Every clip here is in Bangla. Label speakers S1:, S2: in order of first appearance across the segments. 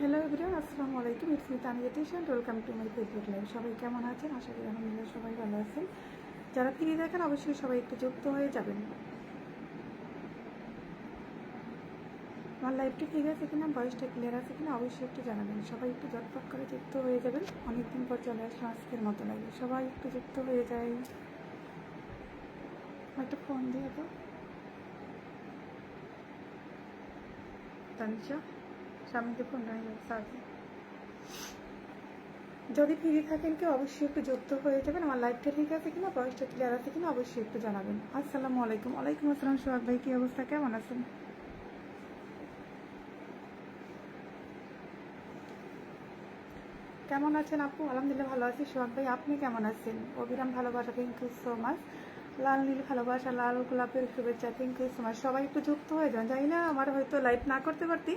S1: হ্যালো এভরিওয়ান, আসসালামু আলাইকুম। It's me Tania tuition. Welcome to my Facebook live. সবাই কেমন আছেন? আশা করি আলহামদুলিল্লাহ সবাই ভালো আছেন। যারা ফ্রি দেখেন অবশ্যই সবাই একটু যুক্ত হয়ে যাবেন। আমার লাইভটি ঠিক আছে কিনা, ভয়েসটা ক্লিয়ার আছে কিনা অবশ্যই একটু জানাবেন। সবাই একটু ঝটপট করে যুক্ত হয়ে যাবেন। অনেকদিন পর চলে আসলাম আজকের মতো লাগে, সবাই একটু যুক্ত হয়ে যায়। একটা ফোন দিয়ে তো তানিশা সামনে ফোন রাখি। যদি ফ্রি থাকেন কেউ অবশ্যই একটু যুক্ত হয়ে যাবেন। আমার লাইভটা ঠিক আছে কিনা, ভয়েসটা ক্লিয়ার আছে কিনা অবশ্যই একটু জানাবেন। আসসালামু আলাইকুম। ওয়ালাইকুম আসসালাম। সোহাগ ভাই, কি অবস্থা, কেমন আছেন? কেমন আছেন আপু? আলহামদুলিল্লাহ ভালো আছি। সোহাগ ভাই, আপনি কেমন আছেন? অবিরাম ভালোবাসা, থ্যাংক ইউ সো মাচ। লাল নীল ভালোবাসা, লাল গোলাপের শুভেচ্ছা, থ্যাংক ইউ সো মাচ। সবাই একটু যুক্ত হয়ে যান। জানি না, আমার হয়তো লাইভ না করতে পারতি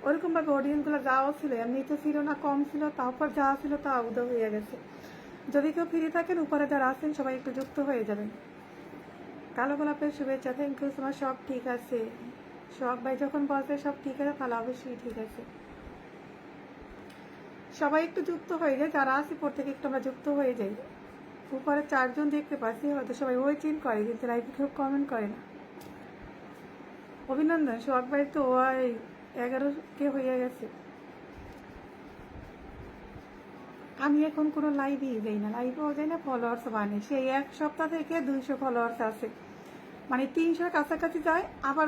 S1: ওরকমভাবে অডিয়েন্সগুলো যাওয়া ছিল, এমনিতে ছিল না, কম ছিল, তারপর যা ছিল তা উদয় হয়ে গেছে। যদি কেউ ফ্রি থাকেন উপরে যারা আছেন সবাই একটু যুক্ত হয়ে যাবেন। কালো গোলাপের শুভেচ্ছা, থ্যাংক ইউ সো মাচ। সব ঠিক আছে সোহাগ ভাই, যখন বলছে সব ঠিক আছে তাহলে অবশ্যই ঠিক আছে। সবাই একটু যুক্ত হয়ে যায়, যারা আছে প্রত্যেকে একটু আমরা যুক্ত হয়ে যাই। উপরে 4 জন দেখতে পাচ্ছি, হয়তো সবাই ওয়েটিং করে কিন্তু লাইভে কেউ কমেন্ট করে না। অভিনন্দন সোহাগ ভাই, তো ওই 11 কে হয়ে গেছে। আমি এখন কোনো লাইভই যাই না, লাইভেও যাই না, ফলোয়ার্স বানে। সেই 1 সপ্তাহ থেকে 200 ফলোয়ার্স আছে, মানে 300 কাছাকাছি যায়, আবার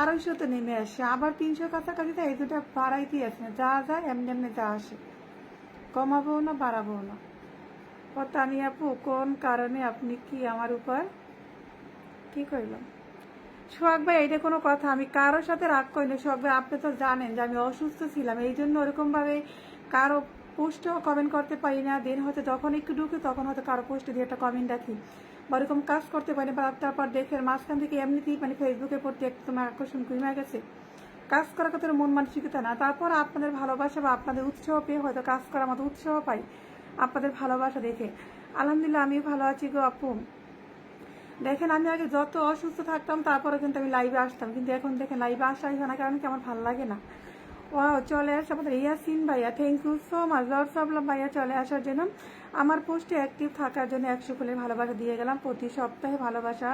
S1: 250-তে নেমে আসে, আবার 300 কাছাকাছি যায়। এই দুটা বাড়াইতেই আছে না, যা যায় এমনি এমনি যা আসে, কমাবো না বাড়াবো না। ও তানি আপু, কোন কারণে আপনি কি আমার উপর কি কইলাম? সোহাগ ভাই, এইটা কোনো কথা? আমি কারোর সাথে রাগ করি না সোহাগ ভাই। আপনি তো জানেন যে আমি অসুস্থ ছিলাম, এই জন্য ওরকমভাবে কারো পোস্টেও কমেন্ট করতে পারি না। দেন হয়তো যখন একটু ঢুকি তখন হয়তো কারো পোস্টে দিয়ে একটা কমেন্ট রাখি, বা ওরকম কাজ করতে পারি না। তারপর দেখে মাঝখান থেকে এমনিতেই মানে ফেসবুকের প্রতি একটু তোমার আকর্ষণ কমে গেছে। কাজ করার কথা মন মানসিকতা না, তারপর আপনাদের ভালোবাসা বা আপনাদের উৎসাহ পেয়ে হয়তো কাজ করার মতো উৎসাহ পাই আপনাদের ভালোবাসা দেখে। আলহামদুলিল্লাহ আমি ভালো আছি গো আপু। দেখেন, আমি আগে যত অসুস্থ থাকতাম তারপরে কিন্তু আমি লাইভে আসতাম, কিন্তু এখন দেখেন লাইভে আসাই হয় না, কারণ কি আমার ভালো লাগে না। ও চলে আসে আমাদের ইয়াসিন ভাইয়া, thank you so much. Lords of Love ভাইয়া চলে আসার জন্য, আমার পোস্টে অ্যাক্টিভ থাকার জন্য 100 ফুলের ভালোবাসা দিয়ে গেলাম। প্রতি সপ্তাহে ভালোবাসা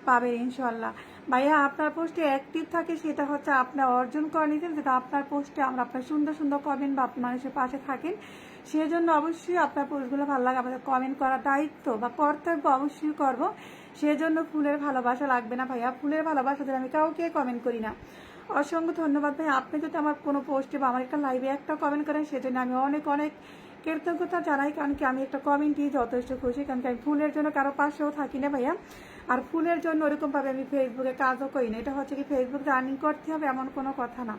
S1: পাবে ইনশাল্লাহ। ভাইয়া আপনার পোস্টে অ্যাক্টিভ থাকে, সেটা হচ্ছে আপনার অর্জন করে নিতেন, যেটা আপনার পোস্টে আমরা আপনার সুন্দর সুন্দর কমেন্ট বা আপনার মানুষের পাশে থাকেন, সেজন্য অবশ্যই আপনার পোস্টগুলো ভালো লাগে। আমাদের কমেন্ট করার দায়িত্ব বা কর্তব্য অবশ্যই করবো, সেজন্য ফুলের ভালোবাসা লাগবে না ভাইয়া। ফুলের ভালোবাসা দিয়ে আমি কাউকে কমেন্ট করি না। অসংখ্য ধন্যবাদ ভাই। আপনি যদি আমার কোনো পোস্টে বা আমার একটা লাইভে একটা কমেন্ট করেন, সেজন্য আমি অনেক অনেক কৃতজ্ঞতা জানাই, কারণ কি আমি একটা কমেন্টই যথেষ্ট খুশি, কারণ কি আমি ফুলের জন্য কারো পাশেও থাকি না ভাইয়া। আর ফুলের জন্য ওরকমভাবে আমি ফেসবুকে কাজও করি না। এটা হচ্ছে কি ফেসবুক রানিং করতে হবে এমন কোনো কথা না।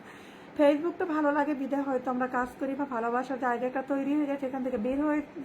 S1: ফেসবুকটা ভালো লাগে বিধায় হয়তো আমরা কাজ করি, বা ভালোবাসার জায়গাটা তৈরি হয়ে যায়, সেখান থেকে বের হয়ে